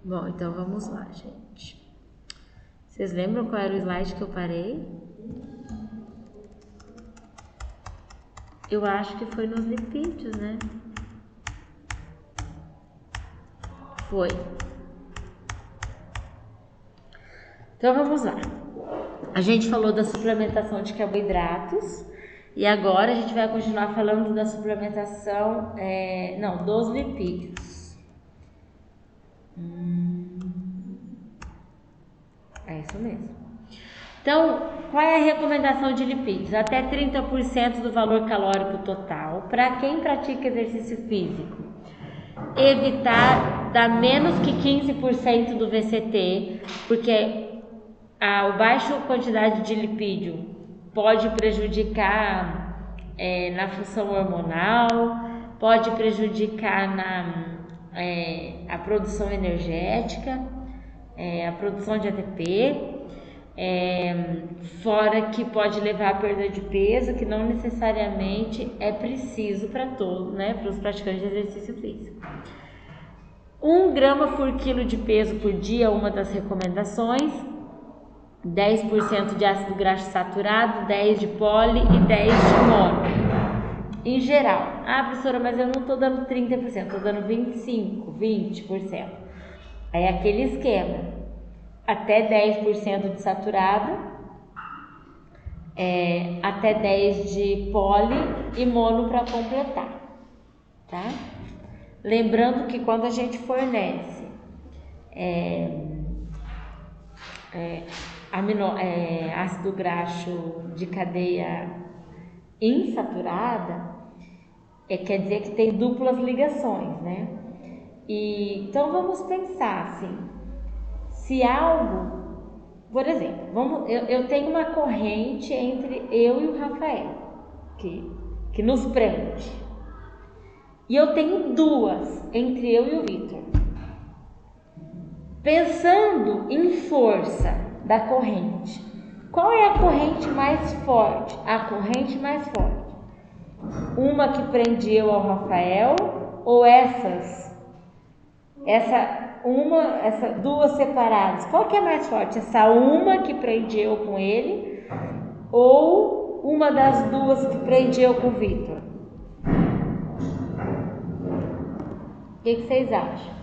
Bom, então vamos lá, gente. Vocês lembram qual era o slide que eu parei? Eu acho que foi nos lipídios, né? Foi. Então vamos lá. A gente falou da suplementação de carboidratos e agora a gente vai continuar falando da suplementação, dos lipídios. É isso mesmo. Então, qual é a recomendação de lipídios? Até 30% do valor calórico total para quem pratica exercício físico. Evitar dar menos que 15% do VCT, porque a baixa quantidade de lipídio pode prejudicar na função hormonal, pode prejudicar a produção energética, a produção de ATP, fora que pode levar à perda de peso, que não necessariamente é preciso para todos, né, para os praticantes de exercício físico. 1 grama por quilo de peso por dia é uma das recomendações. 10% de ácido graxo saturado, 10% de poli e 10% de mono. Em geral. Ah, professora, mas eu não estou dando 30%, estou dando 25%, 20%. Aí é aquele esquema. Até 10% de saturado, até 10% de poli e mono para completar. Tá? Lembrando que quando a gente fornece ácido graxo de cadeia insaturada, quer dizer que tem duplas ligações, né? Então vamos pensar assim, se algo, por exemplo, eu tenho uma corrente entre eu e o Rafael, que nos prende, e eu tenho 2 entre eu e o Vitor. Pensando em força da corrente, qual é a corrente mais forte? A corrente mais forte. Uma que prende eu ao Rafael ou essas 2 separadas? Qual que é mais forte? Essa uma que prende eu com ele ou uma das 2 que prende eu com o Vitor? O que vocês acham?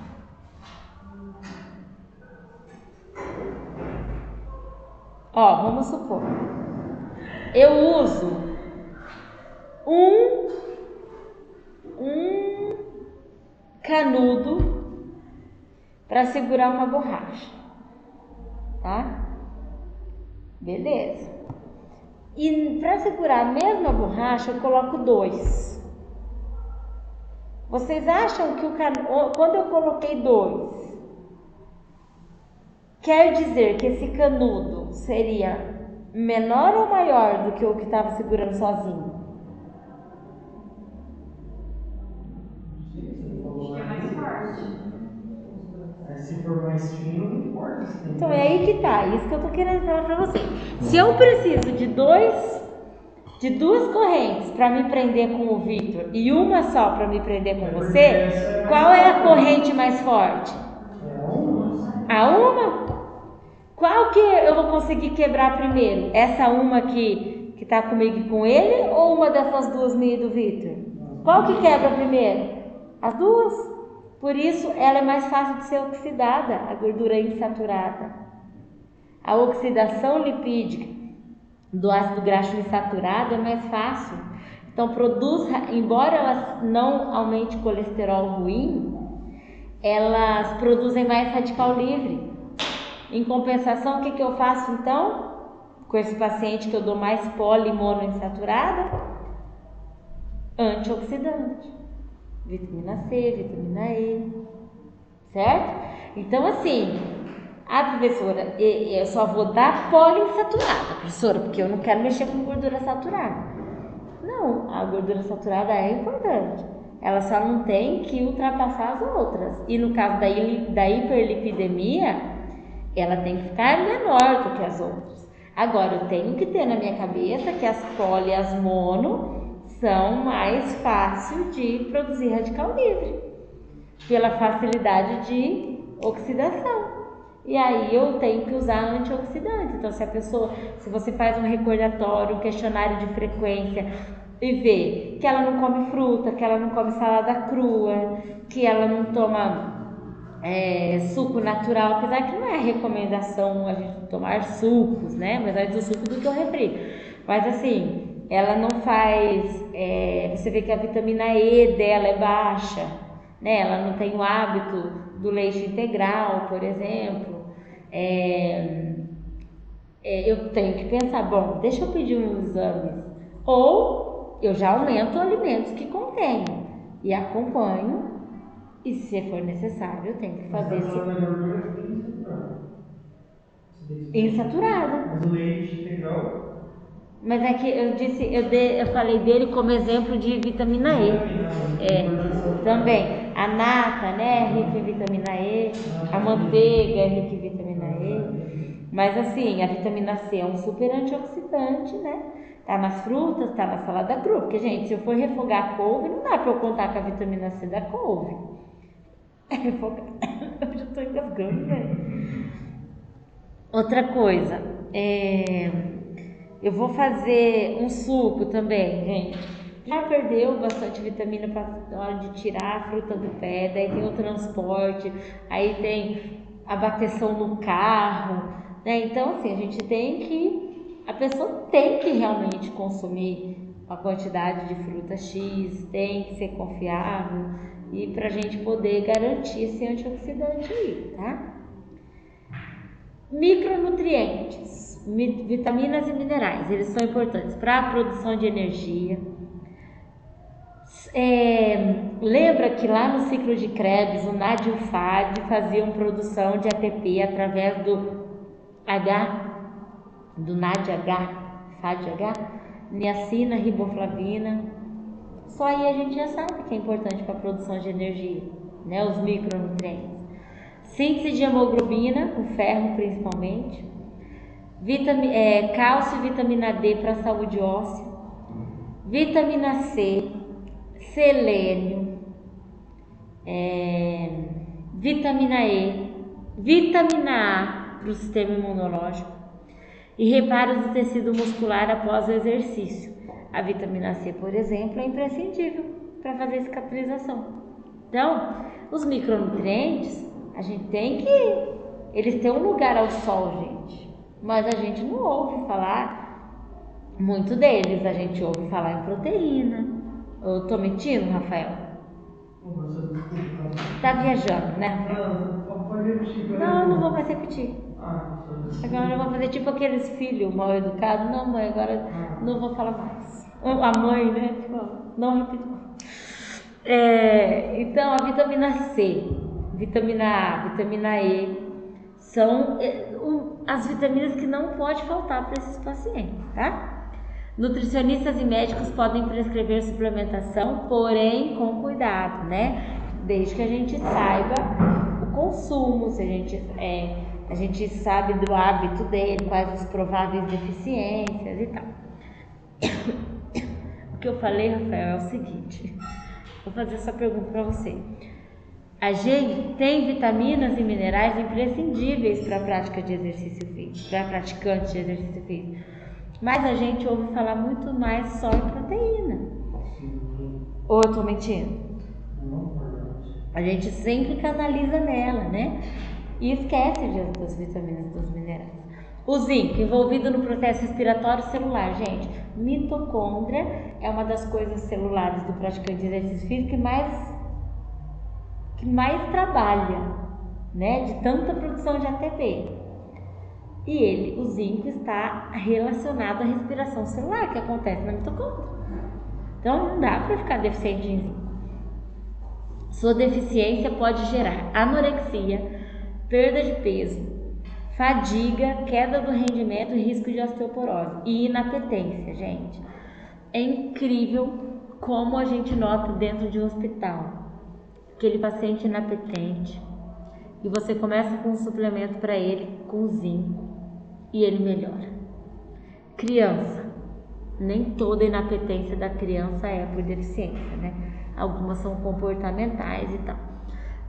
Vamos supor, eu uso um canudo para segurar uma borracha, tá? Beleza. E para segurar a mesma borracha eu coloco 2. Vocês acham que quando eu coloquei 2, quer dizer que esse canudo seria menor ou maior do que o que estava segurando sozinho? Acho que é mais forte. Se for mais fino, não importa. Então é aí que tá, isso que eu tô querendo falar pra vocês. Se eu preciso de 2 correntes para me prender com o Vitor e uma só para me prender com você, qual é a corrente mais forte? A uma? Qual que eu vou conseguir quebrar primeiro? Essa uma que tá comigo e com ele ou uma dessas 2 minha e do Vitor? Qual que quebra primeiro? As 2. Por isso ela é mais fácil de ser oxidada, a gordura insaturada. A oxidação lipídica do ácido graxo insaturado é mais fácil. Então embora elas não aumentem colesterol ruim, elas produzem mais radical livre. Em compensação, o que eu faço então? Com esse paciente que eu dou mais poli e mono insaturada? Antioxidante. Vitamina C, vitamina E. Certo? Então assim, professora, eu só vou dar poliinsaturada, professora, porque eu não quero mexer com gordura saturada. Não, a gordura saturada é importante. Ela só não tem que ultrapassar as outras. E no caso da hiperlipidemia, ela tem que ficar menor do que as outras. Agora, eu tenho que ter na minha cabeça que as poli e as mono são mais fáceis de produzir radical livre, pela facilidade de oxidação. E aí eu tenho que usar antioxidante. Então, se você faz um recordatório, um questionário de frequência e vê que ela não come fruta, que ela não come salada crua, que ela não toma suco natural, apesar que não é recomendação a gente tomar sucos, né? Mas antes do suco do que o refri. Mas assim, ela não faz, você vê que a vitamina E dela é baixa, né? Ela não tem o hábito do leite integral, por exemplo. Eu tenho que pensar, bom, deixa eu pedir uns exames. Ou eu já aumento alimentos que contêm e acompanho. E se for necessário, eu tenho que fazer esse insaturado. Mas o leite integral? Mas é que eu falei dele como exemplo de vitamina E. Também. A nata, né, é rica em vitamina E. A manteiga é rica em vitamina E. Mas assim, a vitamina C é um super antioxidante, né? Tá nas frutas, tá na salada crua. Porque, gente, se eu for refogar a couve, não dá pra eu contar com a vitamina C da couve. Eu já tô engasgando, né? Outra coisa, eu vou fazer um suco também, gente. Já perdeu bastante vitamina na hora de tirar a fruta do pé, daí tem o transporte, aí tem a bateção no carro, né? Então, assim, a pessoa tem que realmente consumir a quantidade de fruta X, tem que ser confiável e pra gente poder garantir esse antioxidante aí, tá? Micronutrientes, vitaminas e minerais, eles são importantes para a produção de energia. Lembra que lá no ciclo de Krebs, o NAD e o FAD faziam produção de ATP através do NADH, FADH, niacina, riboflavina. Só aí a gente já sabe que é importante para a produção de energia, né? Os micronutrientes. Síntese de hemoglobina, o ferro principalmente, cálcio e vitamina D para a saúde óssea, vitamina C, selênio, vitamina E, vitamina A para o sistema imunológico e reparos do tecido muscular após o exercício. A vitamina C, por exemplo, é imprescindível para fazer cicatrização. Então, os micronutrientes, a gente tem que... Eles têm um lugar ao sol, gente. Mas a gente não ouve falar muito deles. A gente ouve falar em proteína. Eu tô mentindo, Rafael? Tá viajando, né, Rafael? Não, eu não vou mais repetir. Agora eu vou fazer tipo aqueles filhos mal educados. Não, mãe, agora não vou falar mais. A mãe, né? Não repito mais. Então, a vitamina C, vitamina A, vitamina E são as vitaminas que não pode faltar para esses pacientes, tá? Nutricionistas e médicos podem prescrever suplementação, porém com cuidado, né? Desde que a gente saiba o consumo, se a gente sabe do hábito dele, quais os prováveis deficiências e tal. O que eu falei, Rafael, é o seguinte. Vou fazer essa pergunta para você. A gente tem vitaminas e minerais imprescindíveis para a prática de exercício físico, para praticantes de exercício físico. Mas a gente ouve falar muito mais só em proteína. Ou eu estou mentindo? A gente sempre canaliza nela, né? E esquece das vitaminas e dos minerais. O zinco, envolvido no processo respiratório celular, gente. Mitocôndria é uma das coisas celulares do praticante de exercício físico que mais trabalha, né? De tanta produção de ATP. E o zinco está relacionado à respiração celular que acontece na mitocôndria. Então não dá para ficar deficiente em zinco. Sua deficiência pode gerar anorexia, perda de peso, fadiga, queda do rendimento e risco de osteoporose e inapetência, gente. É incrível como a gente nota dentro de um hospital aquele paciente inapetente e você começa com um suplemento para ele com zinco e ele melhora. Criança, nem toda inapetência da criança é por deficiência, né? Algumas são comportamentais e tal.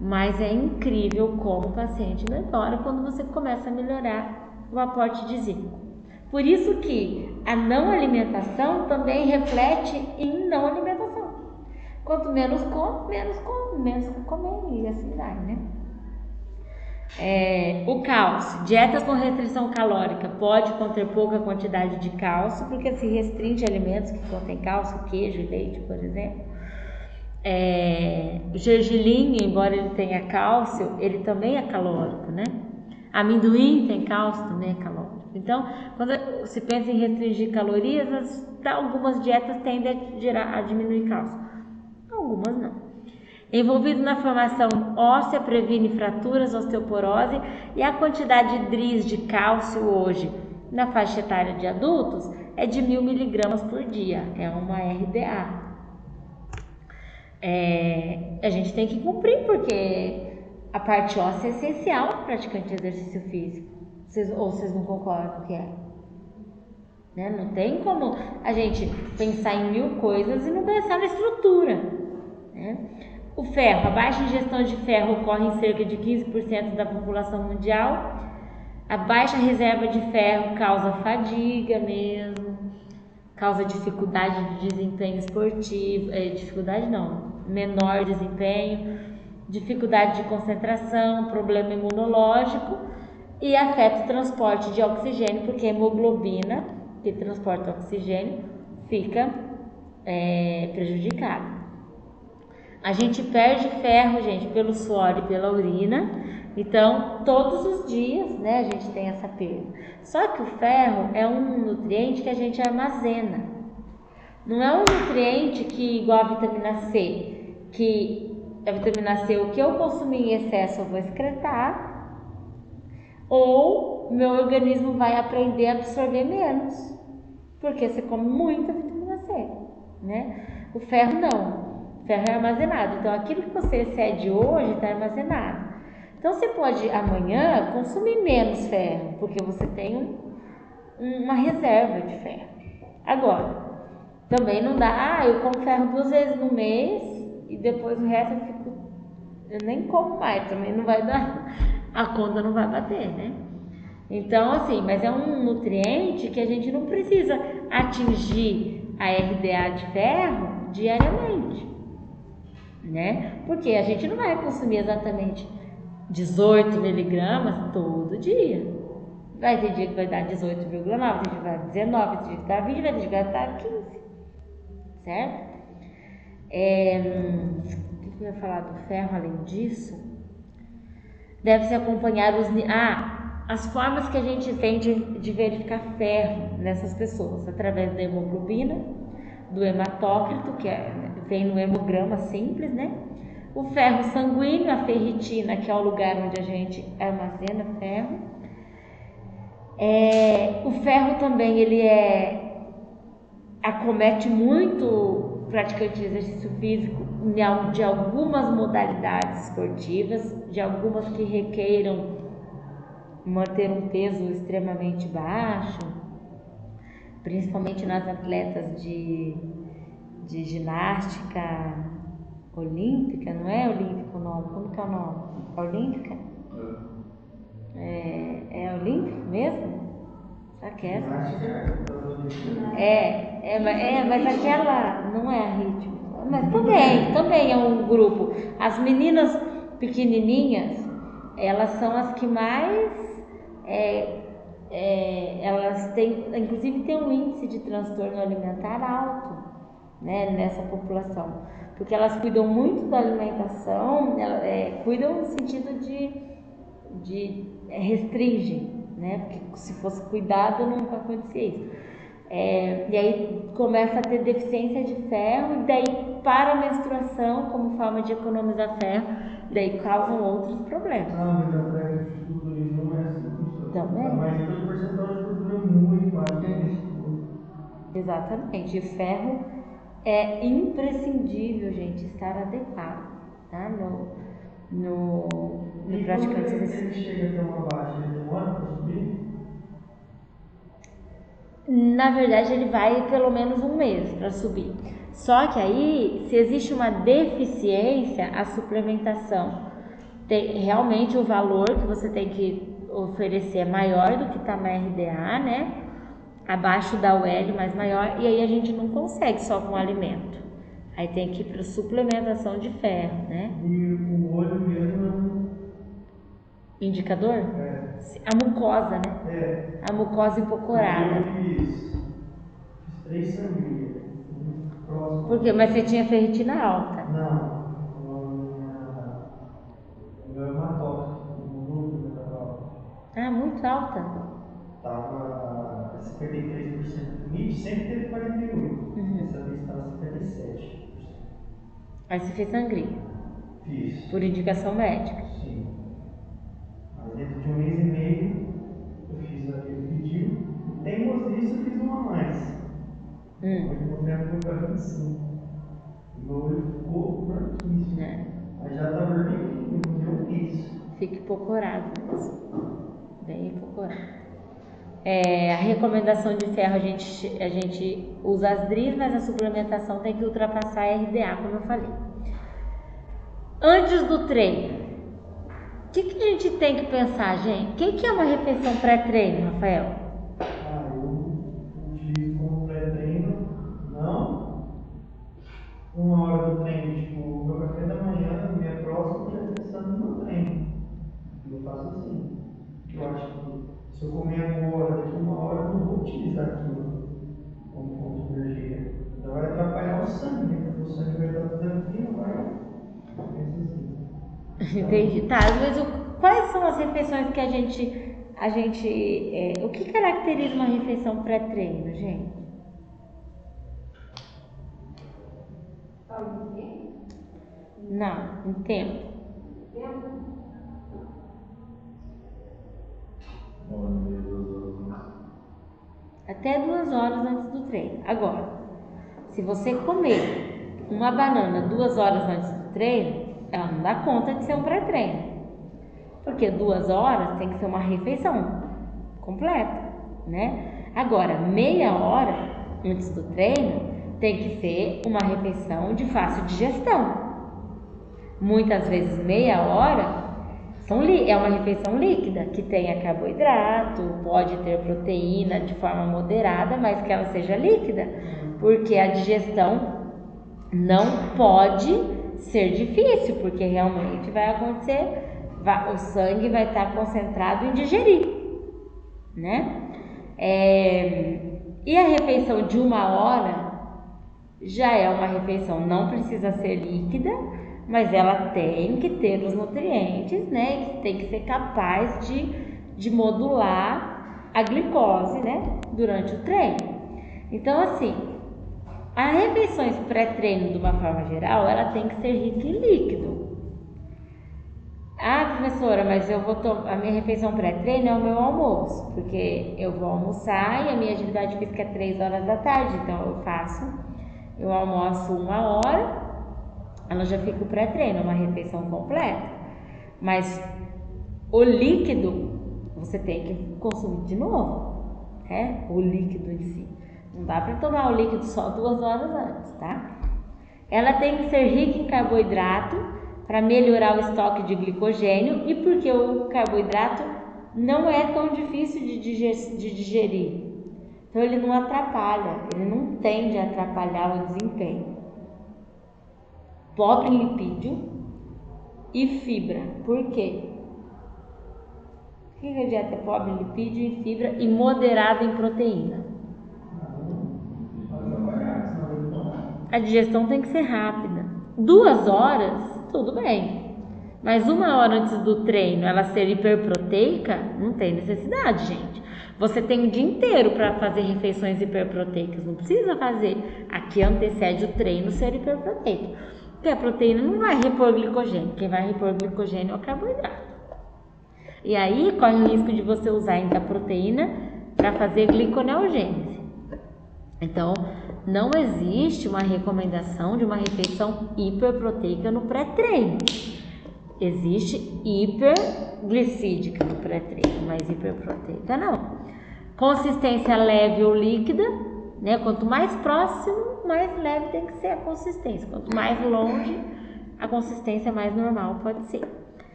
Mas é incrível como o paciente melhora quando você começa a melhorar o aporte de zinco. Por isso que a não alimentação também reflete em não alimentação. Quanto menos come, menos comer e assim vai, né? O cálcio, dietas com restrição calórica pode conter pouca quantidade de cálcio, porque se restringe alimentos que contêm cálcio, queijo e leite, por exemplo. O gergelim, embora ele tenha cálcio, ele também é calórico, né? Amendoim tem cálcio, também é calórico. Então, quando se pensa em restringir calorias, algumas dietas tendem a diminuir cálcio, algumas não. Envolvido na formação óssea, previne fraturas, osteoporose, e a quantidade de DRIs de cálcio hoje na faixa etária de adultos é de 1000 miligramas por dia, é uma RDA. A gente tem que cumprir, porque a parte óssea é essencial para o praticante de exercício físico. Vocês não concordam que é? Né? Não tem como a gente pensar em 1000 coisas e não pensar na estrutura, né? O ferro, a baixa ingestão de ferro ocorre em cerca de 15% da população mundial. A baixa reserva de ferro causa fadiga mesmo, causa dificuldade de desempenho esportivo, menor desempenho, dificuldade de concentração, problema imunológico e afeta o transporte de oxigênio, porque a hemoglobina, que transporta oxigênio, fica prejudicada. A gente perde ferro, gente, pelo suor e pela urina, então todos os dias, né, a gente tem essa perda. Só que o ferro é um nutriente que a gente armazena. Não é um nutriente que, igual a vitamina C, que a vitamina C, o que eu consumir em excesso eu vou excretar, ou meu organismo vai aprender a absorver menos, porque você come muita vitamina C, né? O ferro não. O ferro é armazenado, então aquilo que você excede hoje está armazenado. Então você pode amanhã consumir menos ferro, porque você tem uma reserva de ferro. Agora, também não dá, eu como ferro 2 vezes no mês e depois o resto eu nem como mais, também não vai dar, a conta não vai bater, né? Então assim, mas é um nutriente que a gente não precisa atingir a RDA de ferro diariamente, né? Porque a gente não vai consumir exatamente 18 miligramas todo dia. Vai ter dia que vai dar 18,9, vai ter dia que vai dar 19, vai ter dia que vai dar 20, vai ter dia que vai dar 15. Certo? O que eu ia falar do ferro além disso? Deve-se acompanhar as formas que a gente tem de verificar ferro nessas pessoas, através da hemoglobina, do hematócrito, que vem no hemograma simples, né? O ferro sanguíneo, a ferritina, que é o lugar onde a gente armazena ferro. O ferro também, ele acomete muito o praticante de exercício físico de algumas modalidades esportivas, de algumas que requeiram manter um peso extremamente baixo, principalmente nas atletas de ginástica olímpica, não é olímpico o nome? Como que é o nome? Olímpica? É olímpico mesmo? Será que é essa? Mas aquela não é a ritmo. Mas também é um grupo. As meninas pequenininhas, elas são as que mais elas têm, inclusive tem um índice de transtorno alimentar alto, né, nessa população, porque elas cuidam muito da alimentação, cuidam no sentido de restringem, né, porque se fosse cuidado nunca acontecia isso. E aí começa a ter deficiência de ferro, e daí para a menstruação, como forma de economizar ferro, daí causam outros problemas. Mas a pré-fisiculturismo não é assim que funciona. Também. Mas pelo percentual de gordura muito baixo. Exatamente. E ferro é imprescindível, gente, estar adequado, tá? No praticante de exercício. Ele chega a ter uma baixa, ele demora para subir? Na verdade, ele vai pelo menos um mês para subir. Só que aí, se existe uma deficiência, a suplementação realmente o valor que você tem que oferecer é maior do que está na RDA, né? Abaixo da UL, mas maior, e aí a gente não consegue só com alimento. Aí tem que ir para suplementação de ferro, né? E o olho mesmo Indicador? é. A mucosa, né? É. A mucosa hipocorada. Eu fiz 3 sangrias. Por quê? Mas você tinha ferritina alta? Não. O meu hematócrito, o núcleo estava alto. Ah, muito alta? Estava 53% do limite, sempre teve 48%. Dessa vez estava 57%. Aí você fez sangria? Fiz. Por indicação médica? Sim. Mas dentro de 1 mês e meio, eu fiz a que ele pediu. Teimosice, eu fiz uma a mais. Hoje eu quero colocar 25. O meu olho ficou branquíssimo. Aí já está vermelhinho, deu um mês. Fica hipocorado mesmo. Bem hipocorado. A recomendação de ferro, a gente usa as DRIs, mas a suplementação tem que ultrapassar a RDA, como eu falei. Antes do treino, o que a gente tem que pensar, gente? O que é uma refeição pré-treino, Rafael? Eu utilizo como pré-treino, não 1 hora do treino, tipo, o meu café da manhã, minha próxima, já pensando no meu treino. Eu faço assim. Eu acho que se eu comer agora, daqui a 1 hora, eu não vou utilizar aquilo como fonte de energia. Então vai atrapalhar o sangue, né? Porque o sangue vai estar fazendo aquilo, vai. Entendi. Tá, mas quais são as refeições que a gente o que caracteriza uma refeição pré-treino, gente? Não, em tempo. Até 2 horas antes do treino. Agora, se você comer uma banana 2 horas antes do treino, ela não dá conta de ser um pré-treino. Porque 2 horas tem que ser uma refeição completa, né? Agora, meia hora antes do treino tem que ser uma refeição de fácil digestão. Muitas vezes meia hora é uma refeição líquida, que tenha carboidrato, pode ter proteína de forma moderada, mas que ela seja líquida, porque a digestão não pode ser difícil, porque realmente vai acontecer, o sangue vai estar concentrado em digerir, né? E a refeição de 1 hora já é uma refeição, não precisa ser líquida, mas ela tem que ter os nutrientes, né? Que tem que ser capaz de modular a glicose, né? Durante o treino. Então, assim, as refeições pré-treino, de uma forma geral, ela tem que ser rica em líquido. Ah, professora, mas a minha refeição pré-treino é o meu almoço, porque eu vou almoçar e a minha atividade física é 3 horas da tarde, então eu almoço 1 hora, ela já fica o pré-treino, uma refeição completa. Mas o líquido você tem que consumir de novo, né? O líquido em si. Não dá para tomar o líquido só 2 horas antes, tá? Ela tem que ser rica em carboidrato para melhorar o estoque de glicogênio e porque o carboidrato não é tão difícil de digerir. Então ele não atrapalha, ele não tende a atrapalhar o desempenho. Pobre em lipídio e fibra. Por quê? Por que a dieta é pobre em lipídio e fibra e moderada em proteína? A digestão tem que ser rápida. 2 horas, tudo bem. Mas 1 hora antes do treino, ela ser hiperproteica, não tem necessidade, gente. Você tem o dia inteiro para fazer refeições hiperproteicas. Não precisa fazer a que antecede o treino ser hiperproteico. Porque a proteína não vai repor glicogênio. Quem vai repor glicogênio é o carboidrato. E aí corre o risco de você usar ainda a proteína para fazer gliconeogênese. Então, não existe uma recomendação de uma refeição hiperproteica no pré-treino. Existe hiperglicídica no pré-treino, mas hiperproteica não. Consistência leve ou líquida, né? Quanto mais próximo, mais leve tem que ser a consistência. Quanto mais longe, a consistência mais normal pode ser.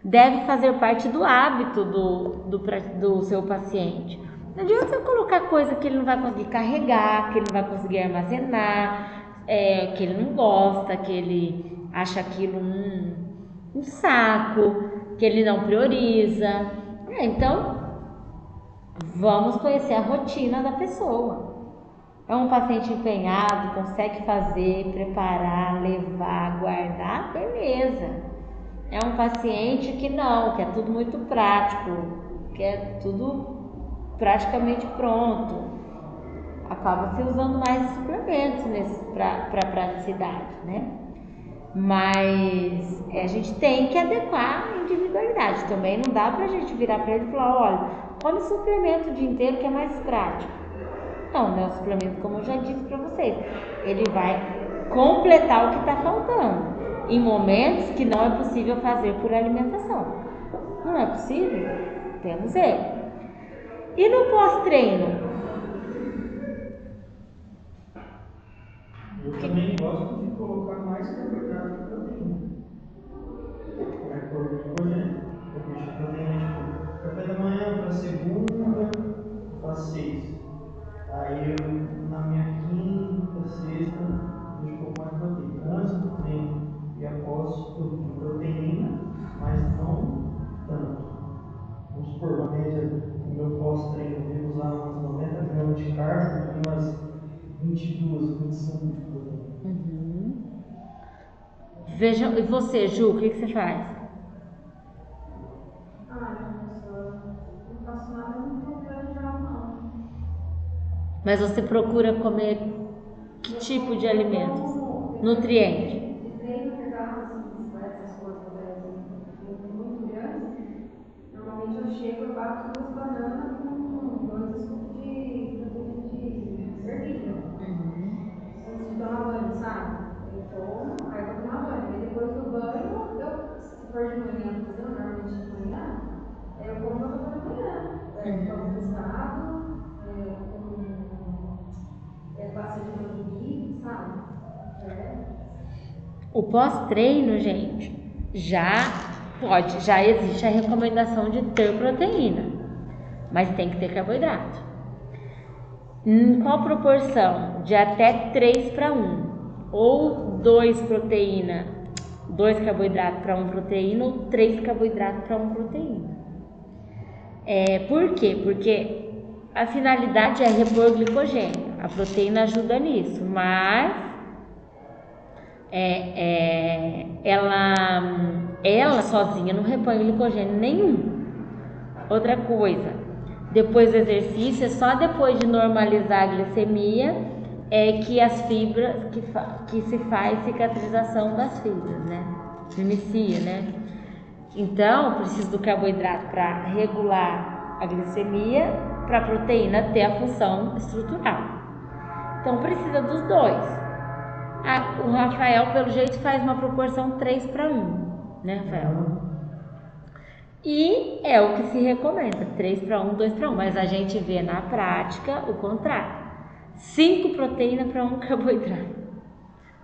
deve fazer parte do hábito do seu paciente. Não adianta você colocar coisa que ele não vai conseguir carregar, que ele não vai conseguir armazenar, que ele não gosta, que ele acha aquilo um saco, que ele não prioriza. Então, vamos conhecer a rotina da pessoa. É um paciente empenhado, consegue fazer, preparar, levar, guardar, beleza. É um paciente que não, que é tudo muito prático, que é tudo praticamente pronto. Acaba se usando mais suplementos para praticidade, né? Mas a gente tem que adequar a individualidade. Também não dá pra gente virar para ele e falar, olha, come suplemento o dia inteiro que é mais prático. Não, né? O suplemento, como eu já disse para vocês, ele vai completar o que está faltando em momentos que não é possível fazer por alimentação. Não é possível? Temos ele. E no pós-treino? Eu também gosto de colocar mais carboidrato que proteína. Por glicogênio. Eu deixo a proteína tipo café da manhã para segunda, eu faço 6. Aí eu, na minha quinta, sexta, deixo um pouco mais proteína. Antes do treino e após de proteína, mas não tanto. Vamos supor, na média do meu pós-treino, eu devo usar umas 90 gramas de carbo e umas 22, 25 de proteína. Veja, e você, Ju, o que você faz? Não faço nada muito planejado, não. Mas você procura comer que tipo de alimentos? Nutriente? De treino pesado, assim, bicicleta, essas coisas, muito grandes. Normalmente eu chego, eu bato 2 bananas com 2 scoops de proteína de ervilha. Antes de tomar banho, sabe? Eu tomo, aí vou tomar banho. Aí depois do banho, se for de manhã, entendeu? Normalmente de manhã, eu como meu café da manhã. Tomo pescado, pasta de manjericão, sabe? O pós-treino, gente, já existe a recomendação de ter proteína, mas tem que ter carboidrato. Em qual proporção? De até 3 para 1, ou 2 proteína, 2 carboidratos para 1 proteína, ou 3 carboidratos para 1 proteína. Por quê? Porque a finalidade é repor glicogênio. A proteína ajuda nisso, mas ela sozinha não repõe glicogênio nenhum. Outra coisa, depois do exercício, só depois de normalizar a glicemia que as fibras, que se faz cicatrização das fibras, né? Inicia, né? Então, preciso do carboidrato para regular a glicemia, para a proteína ter a função estrutural. Então, precisa dos dois. O Rafael, pelo jeito, faz uma proporção 3 para 1, né, Rafael? E é o que se recomenda, 3 para 1, 2 para 1. Mas a gente vê na prática o contrário. 5 proteínas para 1 carboidrato.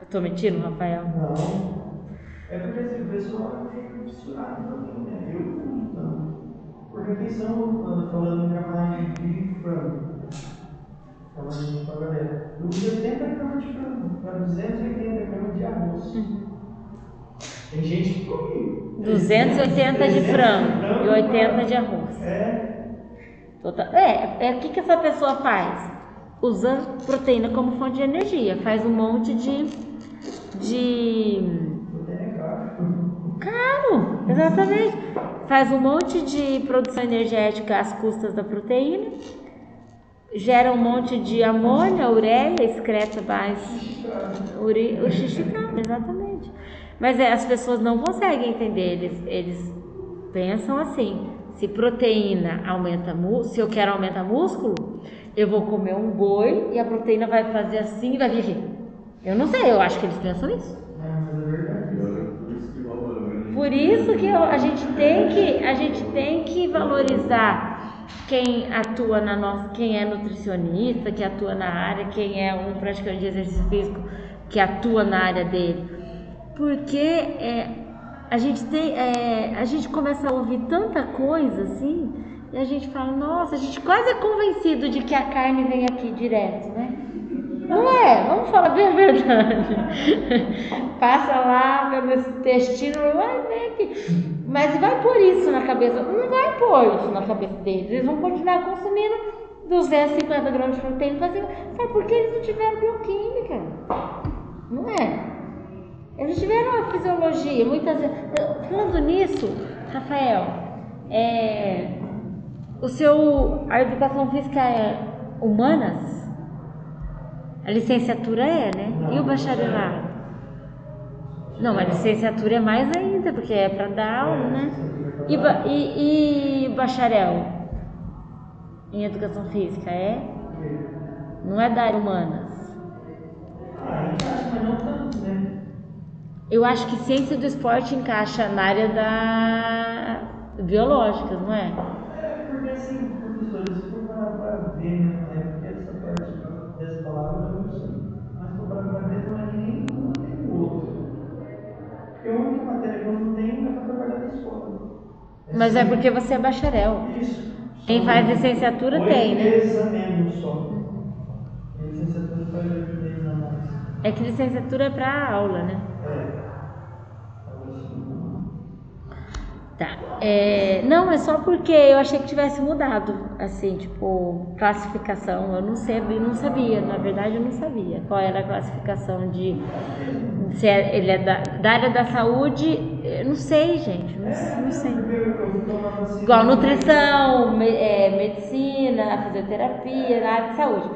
Eu tô mentindo, Rafael? Não. É porque esse pessoal é meio fissurado também, né? Eu não tanto. Por refeição, falando em gramagem de frango. Falando pra galera. Eu uso 80 gramas de frango para 280 gramas de arroz. Tem gente que come 280 de frango e 80 de arroz. O que essa pessoa faz? Usa proteína como fonte de energia. Faz um monte Caro, exatamente. Faz um monte de produção energética às custas da proteína. Gera um monte de amônia, ureia, excreta mais o xixi, exatamente. Mas as pessoas não conseguem entender, eles pensam assim: se proteína aumenta músculo, se eu quero aumentar músculo, eu vou comer um boi e a proteína vai fazer assim e vai vir aqui. Eu não sei, eu acho que eles pensam isso. Por isso que a gente tem que valorizar quem atua quem é nutricionista, que atua na área, quem é um praticante de exercício físico que atua na área dele. Porque a gente começa a ouvir tanta coisa assim, e a gente fala, nossa, a gente quase é convencido de que a carne vem aqui direto, né? Não é, vamos falar bem a verdade. Passa lá pelo intestino, vai vem aqui. Mas vai pôr isso na cabeça, não vai pôr isso na cabeça deles. Eles vão continuar consumindo 250 gramas de proteína, sabe por que eles não tiveram bioquímica? Não é? Eles tiveram uma fisiologia, muitas vezes. Falando nisso, Rafael, a educação física é humanas? A licenciatura né? Não, E o bacharelado? Não, a licenciatura é mais ainda, porque é para dar aula, né? E bacharel em educação física Não é da área humanas? Mas não tanto, né? Eu acho que ciência do esporte encaixa na área da biológicas, não é? Porque assim, professores, se for parar para ver, né, na época essa parte dessa palavra eu não sei. Mas se for parar para ver, não é nem um nem o outro. Porque a única matéria que eu não tenho é para trabalhar na escola. Mas é porque você é bacharel. Isso. Quem faz licenciatura tem, né? 8 meses a menos só. A licenciatura faz 8 meses a mais. É que licenciatura é para aula, né? Tá. Não, é só porque eu achei que tivesse mudado, assim, tipo, classificação. Eu não sabia, na verdade eu não sabia qual era a classificação se ele é da área da saúde. Eu não sei, gente, não sei. Igual nutrição, medicina, fisioterapia, na área de saúde.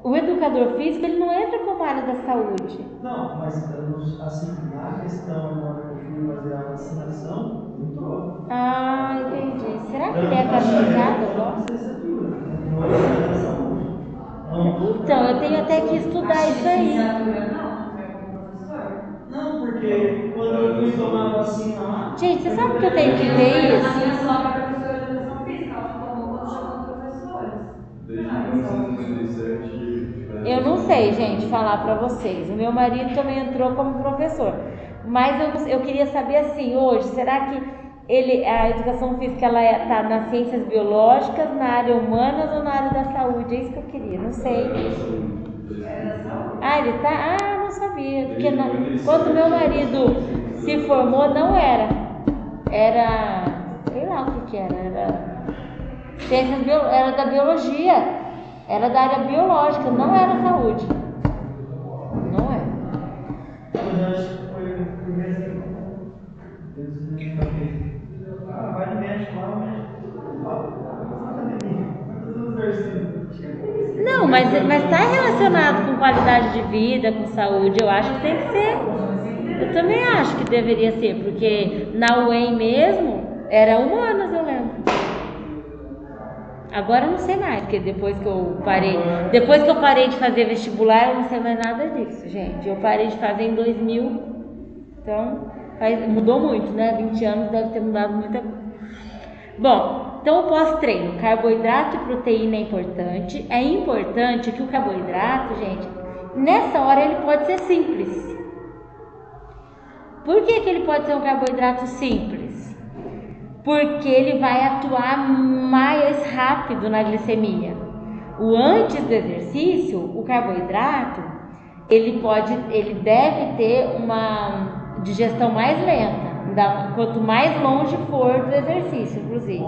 O educador físico, ele não entra como área da saúde. Não, mas assim, na questão, na hora que eu fui fazer a vacinação, entrou. Ah, entendi. Será que ele é classificado agora? Licenciatura, não é área da saúde. Então, eu tenho até que estudar isso aí. Não, porque quando eu fui tomar a vacina lá... Gente, você sabe que eu tenho que ter isso? A minha sogra é professora de educação física, ela tomou quando chamou professores. Desde 1997. Eu não sei, gente, falar pra vocês. O meu marido também entrou como professor. Mas eu queria saber assim, hoje, será que a educação física ela está nas ciências biológicas, na área humanas ou na área da saúde? É isso que eu queria, não sei. Ah, ele tá? Ah, não sabia. Porque quando meu marido se formou, não era. Era, sei lá o que era. Era da biologia. Era da área biológica, não era saúde. Não é. Eu acho que foi assim. Vai no médico lá, o médico. Não, mas está relacionado com qualidade de vida, com saúde. Eu acho que tem que ser. Eu também acho que deveria ser, porque na UEM mesmo era humanas, eu lembro. Agora eu não sei mais, porque depois que eu parei de fazer vestibular, eu não sei mais nada disso, gente. Eu parei de fazer em 2000, então mudou muito, né? 20 anos deve ter mudado muita coisa. Bom, então o pós-treino, carboidrato e proteína é importante. É importante que o carboidrato, gente, nessa hora ele pode ser simples. Por que ele pode ser um carboidrato simples? Porque ele vai atuar mais rápido na glicemia. O antes do exercício, o carboidrato, ele deve ter uma digestão mais lenta, quanto mais longe for do exercício, inclusive.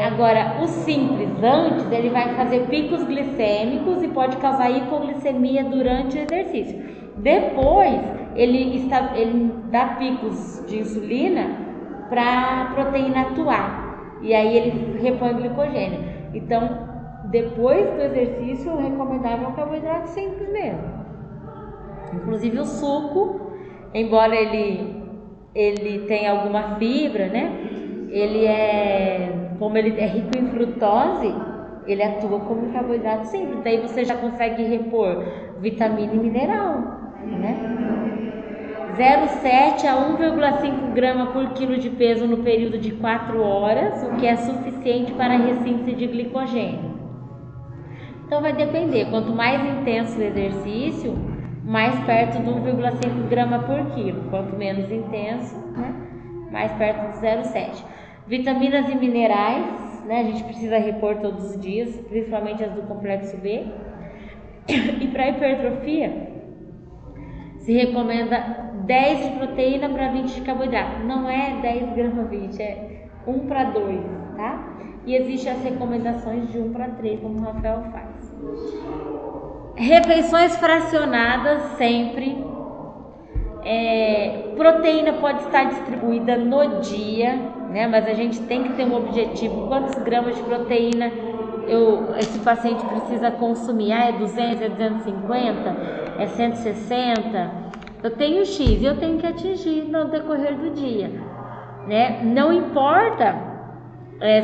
Agora, o simples antes, ele vai fazer picos glicêmicos e pode causar hipoglicemia durante o exercício. Depois, ele dá picos de insulina para a proteína atuar, e aí ele repõe glicogênio. Então, depois do exercício, o recomendável é o carboidrato simples mesmo. Inclusive o suco, embora ele tenha alguma fibra, né? Como ele é rico em frutose, ele atua como um carboidrato simples. Daí você já consegue repor vitamina e mineral, né? 0,7 a 1,5 grama por quilo de peso no período de 4 horas, o que é suficiente para a ressíntese de glicogênio. Então vai depender, quanto mais intenso o exercício, mais perto do 1,5 grama por quilo. Quanto menos intenso, né, mais perto do 0,7. Vitaminas e minerais, né, a gente precisa repor todos os dias, principalmente as do complexo B. E para hipertrofia, se recomenda 10 de proteína para 20 de carboidrato. Não é 10 gramas 20, é 1 para 2, tá? E existem as recomendações de 1 para 3, como o Rafael faz. Refeições fracionadas sempre. Proteína pode estar distribuída no dia, né? Mas a gente tem que ter um objetivo. Quantos gramas de proteína esse paciente precisa consumir? É 200, é 250, é 160? Eu tenho X e eu tenho que atingir no decorrer do dia, né? Não importa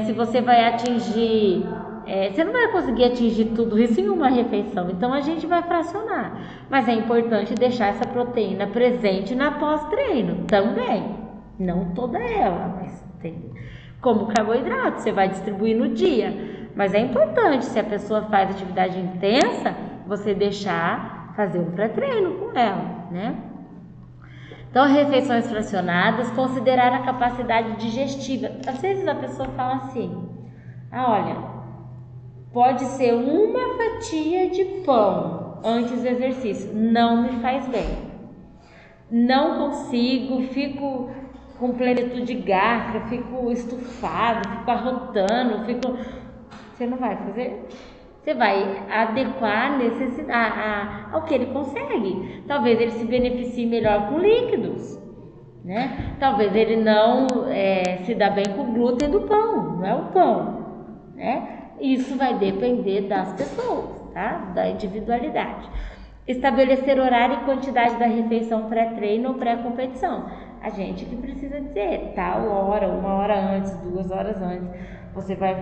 se você vai atingir... você não vai conseguir atingir tudo isso em uma refeição, então a gente vai fracionar. Mas é importante deixar essa proteína presente na pós-treino também. Não toda ela, mas tem. Como carboidrato, você vai distribuir no dia. Mas é importante, se a pessoa faz atividade intensa, você deixar fazer um pré-treino com ela, né? Então, refeições fracionadas, considerar a capacidade digestiva. Às vezes a pessoa fala assim, olha, pode ser uma fatia de pão antes do exercício, não me faz bem. Não consigo, fico com plenitude gástrica, fico estufado, fico arrotando, Você não vai fazer? Você vai adequar a necessidade ao que ele consegue. Talvez ele se beneficie melhor com líquidos, né? Talvez ele não se dá bem com o glúten do pão, não é o pão, né? Isso vai depender das pessoas, tá? Da individualidade. Estabelecer horário e quantidade da refeição pré-treino ou pré-competição. A gente que precisa dizer, tal hora, 1 hora antes, 2 horas antes, você vai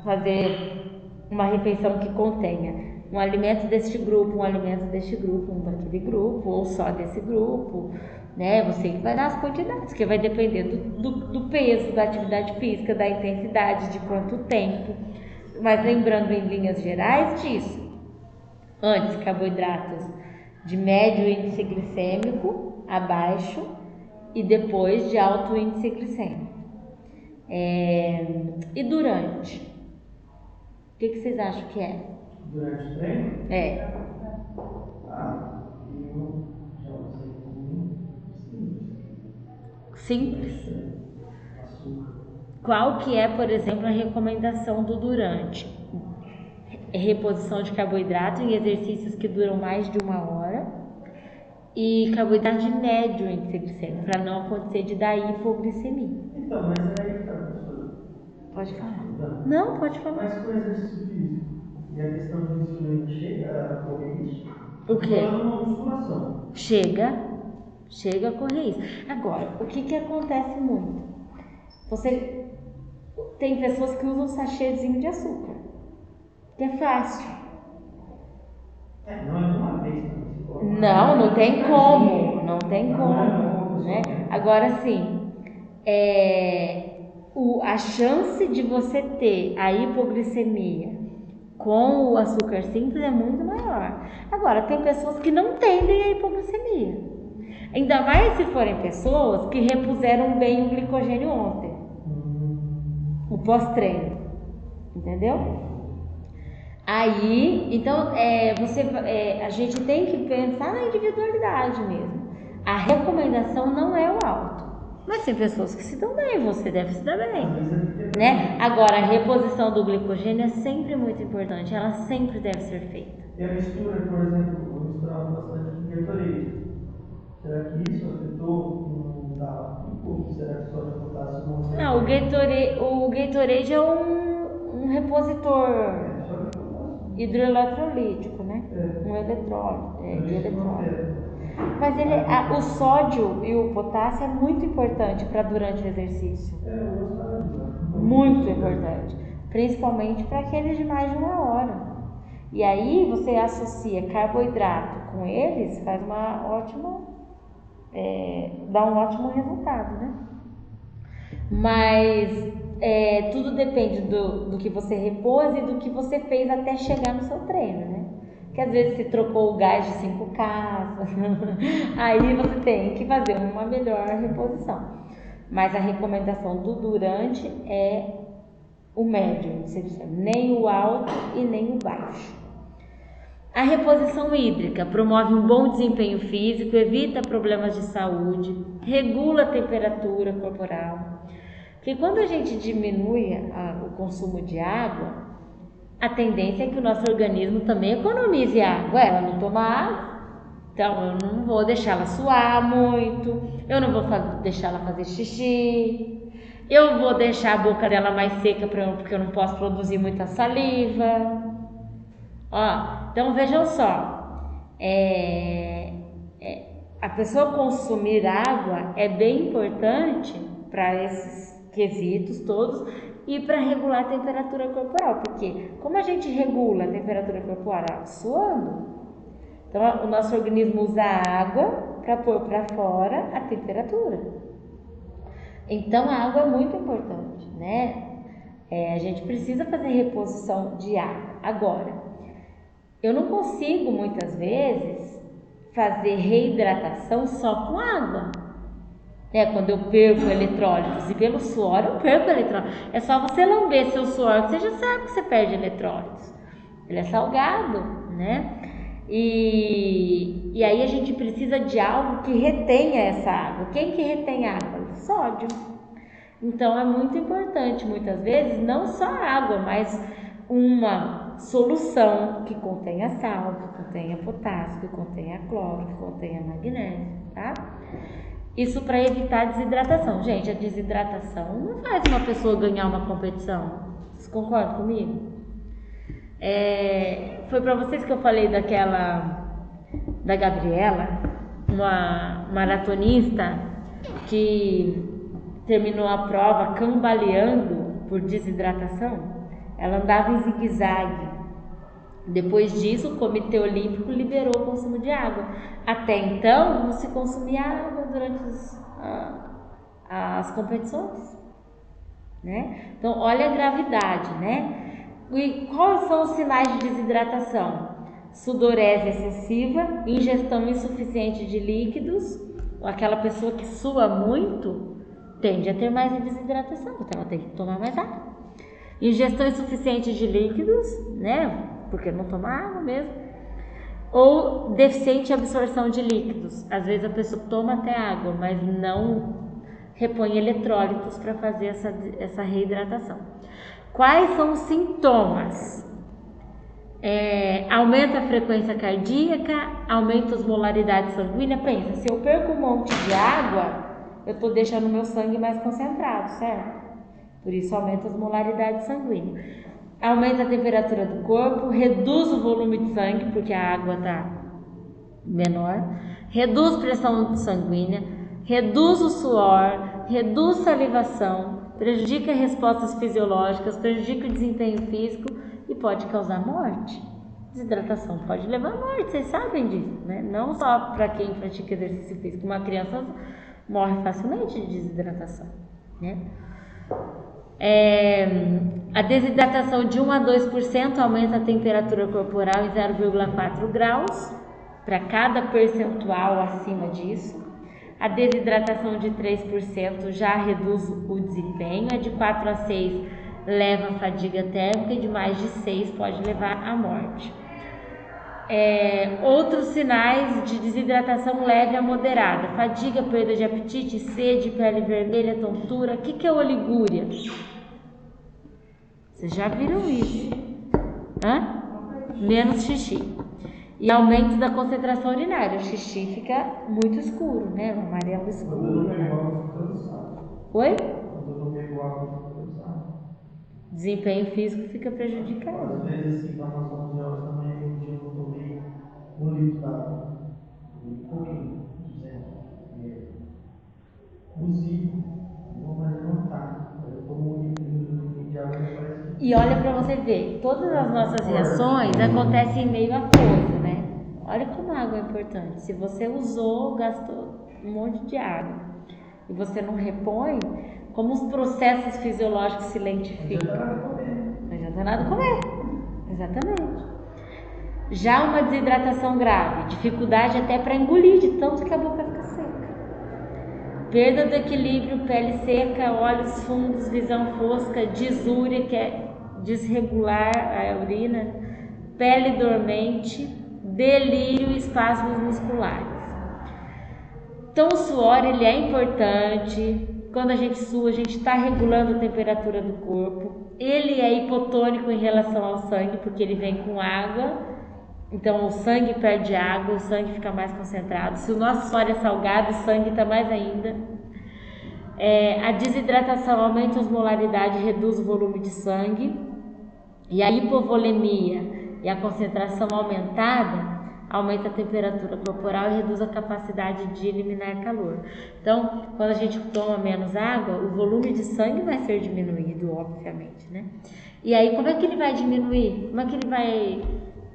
fazer uma refeição que contenha um alimento deste grupo, um alimento deste grupo, um daquele grupo, ou só desse grupo, né? Você que vai dar as quantidades, que vai depender do peso, da atividade física, da intensidade, de quanto tempo. Mas lembrando em linhas gerais disso, antes carboidratos de médio índice glicêmico, abaixo, e depois de alto índice glicêmico. E durante? O que vocês acham que é? Durante o treino? Eu já usei como simples. Açúcar. Qual que é, por exemplo, a recomendação do durante? Reposição de carboidrato em exercícios que duram mais de 1 hora e carboidrato de médio índice glicêmico, para não acontecer de dar hipoglicemia. Então, mas aí tá, professora. Pode falar. Não, pode falar. Mas com exercício físico e a questão de insulina chega a correr isso? O quê? Falando uma musculação. Chega a correr isso. Agora, o que acontece muito? Você tem pessoas que usam sachêzinho de açúcar, que é fácil. Não é de uma vez. Não tem como, né? Agora sim, a chance de você ter a hipoglicemia com o açúcar simples é muito maior. Agora, tem pessoas que não tendem a hipoglicemia. Ainda mais se forem pessoas que repuseram bem o glicogênio ontem, o pós-treino, entendeu? Aí, então, a gente tem que pensar na individualidade mesmo. A recomendação não é o alto, mas tem pessoas que se dão bem, você deve se dar bem, né? Agora, a reposição do glicogênio é sempre muito importante, ela sempre deve ser feita. E a mistura, por exemplo, eu misturava bastante Gatorade. Será que isso afetou? Será que só de potássio não? Não, o Gatorade é um repositor hidroeletrolítico, né? Um eletrólito, de eletrólito. Mas o sódio e o potássio é muito importante para durante o exercício. Muito importante. Principalmente para aqueles de mais de 1 hora. E aí você associa carboidrato com eles, faz uma ótima... dá um ótimo resultado, né? Mas tudo depende do que você repôs e do que você fez até chegar no seu treino, né? que às vezes se trocou o gás de 5 casas, aí você tem que fazer uma melhor reposição. Mas a recomendação do durante é o médio, nem o alto e nem o baixo. A reposição hídrica promove um bom desempenho físico, evita problemas de saúde, regula a temperatura corporal. Porque quando a gente diminui o consumo de água, a tendência é que o nosso organismo também economize água. Ela não toma água, então eu não vou deixá-la suar muito, eu não vou deixá-la fazer xixi, eu vou deixar a boca dela mais seca porque eu não posso produzir muita saliva. Então vejam só, a pessoa consumir água é bem importante para esses quesitos todos e para regular a temperatura corporal, porque como a gente regula a temperatura corporal? Suando. Então o nosso organismo usa a água para pôr para fora a temperatura. Então a água é muito importante, né? A gente precisa fazer reposição de água. Agora, eu não consigo muitas vezes fazer reidratação só com água. Quando eu perco eletrólitos, e pelo suor eu perco eletrólitos. É só você lamber seu suor que você já sabe que você perde eletrólitos. Ele é salgado, né? E aí a gente precisa de algo que retenha essa água. Quem que retém água? O sódio. Então é muito importante, muitas vezes, não só a água, mas uma solução que contenha sal, que contenha potássio, que contenha cloro, que contenha magnésio, tá? Isso para evitar a desidratação. Gente, a desidratação não faz uma pessoa ganhar uma competição. Vocês concordam comigo? Foi para vocês que eu falei da Gabriela, uma maratonista que terminou a prova cambaleando por desidratação. Ela andava em zigue-zague. Depois disso, o Comitê Olímpico liberou o consumo de água. Até então, não se consumia água durante as competições, né? Então, olha a gravidade, né? E quais são os sinais de desidratação? Sudorese excessiva, ingestão insuficiente de líquidos. Aquela pessoa que sua muito tende a ter mais desidratação, então ela tem que tomar mais água. Ingestão insuficiente de líquidos, né? Porque não toma água mesmo. Ou deficiente absorção de líquidos. Às vezes a pessoa toma até água, mas não repõe eletrólitos para fazer essa reidratação. Quais são os sintomas? Aumenta a frequência cardíaca, aumenta as molaridades sanguíneas. Pensa, se eu perco um monte de água, eu estou deixando o meu sangue mais concentrado, certo? Por isso aumenta as molaridades sanguíneas. Aumenta a temperatura do corpo, reduz o volume de sangue, porque a água está menor, reduz a pressão sanguínea, reduz o suor, reduz salivação, prejudica respostas fisiológicas, prejudica o desempenho físico e pode causar morte. Desidratação pode levar à morte, vocês sabem disso, né? Não só para quem pratica exercício físico, uma criança morre facilmente de desidratação, né? A desidratação de 1 a 2% aumenta a temperatura corporal em 0,4 graus para cada percentual acima disso. A desidratação de 3% já reduz o desempenho, a de 4 a 6 leva a fadiga térmica e de mais de 6 pode levar à morte. Outros sinais de desidratação leve a moderada: fadiga, perda de apetite, sede, pele vermelha, tontura. O que é oligúria? Vocês já viram isso? Menos xixi. E aumento da concentração urinária. O xixi fica muito escuro, né? O amarelo escuro. Oi? Desempenho físico fica prejudicado. Às vezes, assim, tá umas 11 horas da manhã e um dia eu não tomei 1 litro d'água. Um pouquinho, dizendo. Cozido, não vai levantar. Eu tomo 1 litro de água e parece que... E olha para você ver, todas as nossas reações acontecem em meio a coisa, né? Olha como a água é importante. Se você usou, gastou um monte de água e você não repõe, como os processos fisiológicos se lentificam. Não adianta nada comer. Exatamente. Já uma desidratação grave, dificuldade até para engolir, de tanto que a boca fica seca. Perda do equilíbrio, pele seca, olhos fundos, visão fosca, disúria, que é desregular a urina, pele dormente, delírio e espasmos musculares. Então o suor ele é importante. Quando a gente sua, a gente está regulando a temperatura do corpo. Ele é hipotônico em relação ao sangue, porque ele vem com água. Então o sangue perde água, o sangue fica mais concentrado. Se o nosso suor é salgado, o sangue está mais ainda. A desidratação aumenta a osmolaridade, reduz o volume de sangue. E a hipovolemia e a concentração aumentada aumenta a temperatura corporal e reduz a capacidade de eliminar calor. Então, quando a gente toma menos água, o volume de sangue vai ser diminuído, obviamente, né? E aí, como é que ele vai diminuir? Como é que ele vai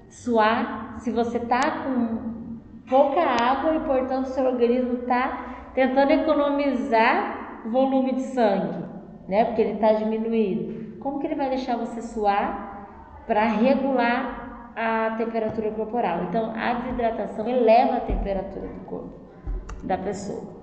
suar se você tá com pouca água e, portanto, seu organismo tá tentando economizar volume de sangue, né? Porque ele tá diminuído. Como que ele vai deixar você suar para regular a temperatura corporal? Então, a desidratação eleva a temperatura do corpo da pessoa.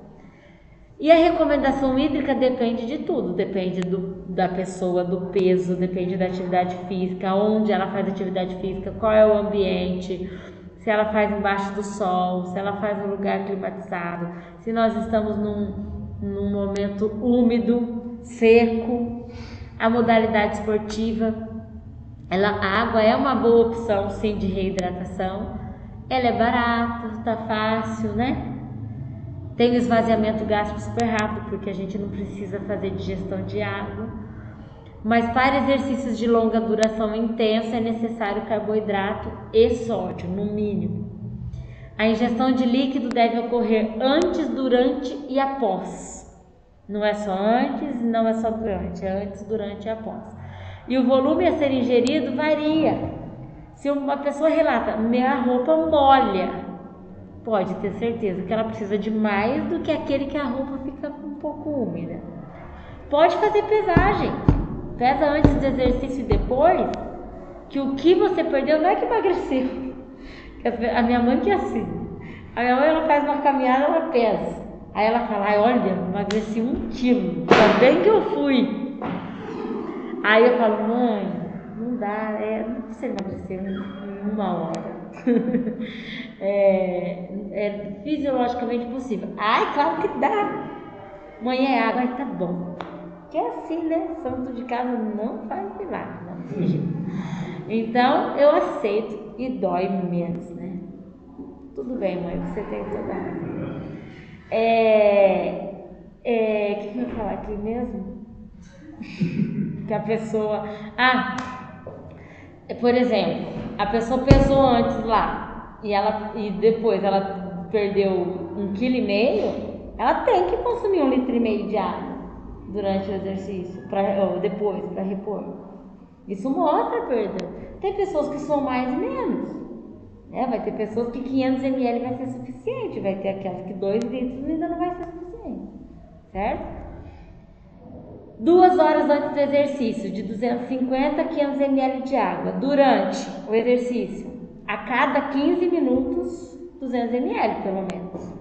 E a recomendação hídrica depende de tudo, depende da pessoa, do peso, depende da atividade física, onde ela faz atividade física, qual é o ambiente, se ela faz embaixo do sol, se ela faz em lugar climatizado, se nós estamos num momento úmido, seco, a modalidade esportiva. A água é uma boa opção, sim, de reidratação. Ela é barata, tá fácil, né? Tem o esvaziamento gástrico super rápido, porque a gente não precisa fazer digestão de água. Mas para exercícios de longa duração intensa é necessário carboidrato e sódio, no mínimo. A ingestão de líquido deve ocorrer antes, durante e após. Não é só antes, não é só durante, é antes, durante e após. E o volume a ser ingerido varia. Se uma pessoa relata, minha roupa molha, pode ter certeza que ela precisa de mais do que aquele que a roupa fica um pouco úmida. Pode fazer pesagem. Pesa antes do exercício e depois, que o que você perdeu não é que emagreceu. A minha mãe que é assim. A minha mãe, ela faz uma caminhada, ela pesa. Aí ela fala, olha, emagreci 1 quilo, ainda bem que eu fui. Aí eu falo, mãe, não dá, não precisa emagrecer em 1 hora. É fisiologicamente possível. Ai, claro que dá. Mãe, é água, tá bom. Que é assim, né? Santo de casa não faz milagre, não. Então, eu aceito e dói menos, né? Tudo bem, mãe, você tem toda a razão. O que eu ia falar aqui mesmo? Que a pessoa... por exemplo, a pessoa pesou antes lá e depois ela perdeu 1,5 kg, ela tem que consumir 1,5 litro de água durante o exercício, ou depois, para repor. Isso mostra a perda. Tem pessoas que suam mais e menos, né? Vai ter pessoas que 500 ml vai ser suficiente, vai ter aquelas que 2 litros ainda não vai ser suficiente, certo? 2 horas antes do exercício, de 250 a 500 ml de água. Durante o exercício, a cada 15 minutos, 200 ml pelo menos.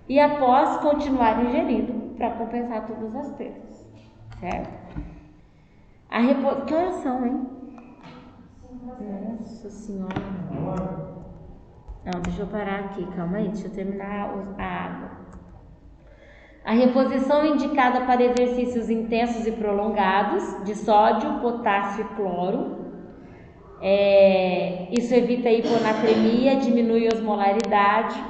E após, continuar ingerindo para compensar todas as perdas, certo? Que horas são, hein? Nossa Senhora. Não, deixa eu parar aqui, calma aí, deixa eu terminar a água. A reposição indicada para exercícios intensos e prolongados de sódio, potássio e cloro. Isso evita a hiponatremia, diminui a osmolaridade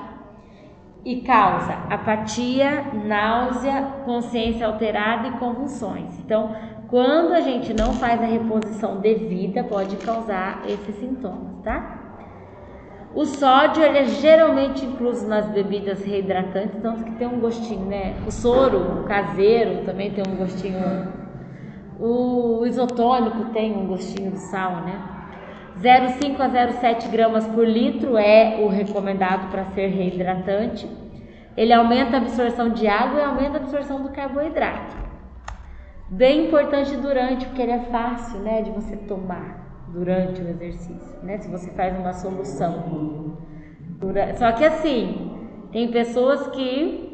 e causa apatia, náusea, consciência alterada e convulsões. Então, quando a gente não faz a reposição devida, pode causar esses sintomas, tá? O sódio, ele é geralmente incluso nas bebidas reidratantes, tanto que tem um gostinho, né? O soro caseiro também tem um gostinho. O isotônico tem um gostinho de sal, né? 0,5 a 0,7 gramas por litro é o recomendado para ser reidratante. Ele aumenta a absorção de água e aumenta a absorção do carboidrato. Bem importante durante, porque ele é fácil, né, de você tomar durante o exercício, né? Se você faz uma solução. Só que assim, tem pessoas que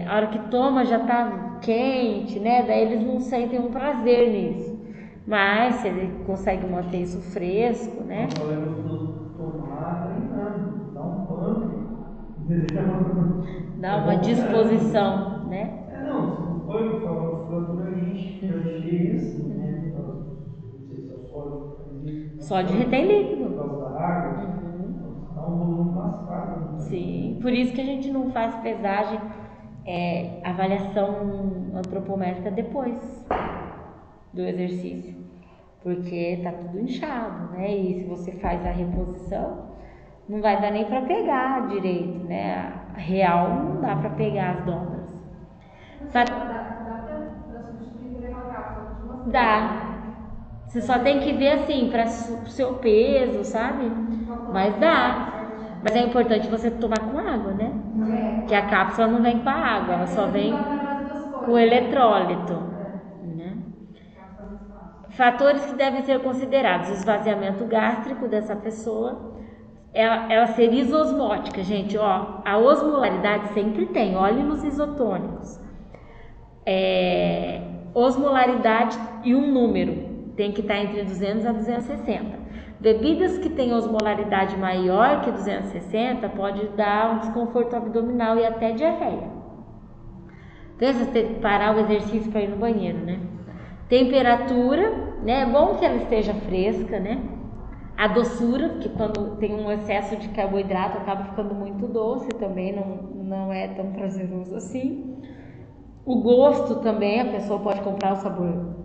a hora que toma já tá quente, né? Daí eles não sentem um prazer nisso. Mas se ele consegue manter isso fresco, né? Eu lembro de tomar treinando, dá um pump, entendeu? Dá uma disposição, né? Não, se foi que a musculatura enche, eu achei isso, né? Não sei se é o sódio que faz isso. Só de retém líquido. Por causa da água, dá um volume lascado. Sim, por isso que a gente não faz pesagem, avaliação antropométrica depois do exercício, porque tá tudo inchado, né? E se você faz a reposição, não vai dar nem para pegar direito, né? A real não dá para pegar as dobras. Dá pra substituir por aquela cápsula de uma Dá. Você só tem que ver assim, para o seu peso, sabe? Mas dá. Mas é importante você tomar com água, né? Que a cápsula não vem com a água, ela só vem com o eletrólito, né? Fatores que devem ser considerados: o esvaziamento gástrico dessa pessoa, ela ser isosmótica, gente, ó, a osmolaridade sempre tem, olhe nos isotônicos. Osmolaridade e um número, tem que estar entre 200 a 260. Bebidas que têm osmolaridade maior que 260 pode dar um desconforto abdominal e até diarreia. Pensa ter que parar o exercício para ir no banheiro, né? Temperatura, né? É bom que ela esteja fresca, né? A doçura, que quando tem um excesso de carboidrato acaba ficando muito doce também, não é tão prazeroso assim. O gosto também, a pessoa pode comprar o sabor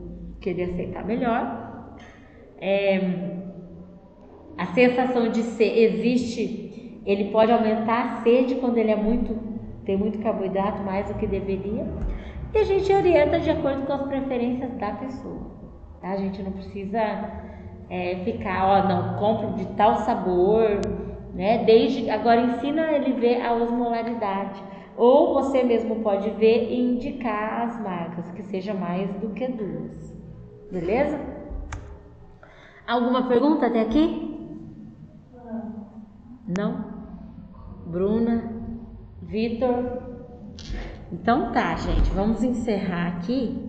que ele aceitar melhor. A sensação de sede existe, ele pode aumentar a sede quando ele tem muito carboidrato, mais do que deveria. E a gente orienta de acordo com as preferências da pessoa, tá? A gente não precisa ficar, não, compro de tal sabor, né? Agora ensina ele a ver a osmolaridade. Ou você mesmo pode ver e indicar as marcas, que seja mais do que 2. Beleza? Alguma pergunta até aqui? Não? Bruna? Vitor? Então tá, gente, vamos encerrar aqui.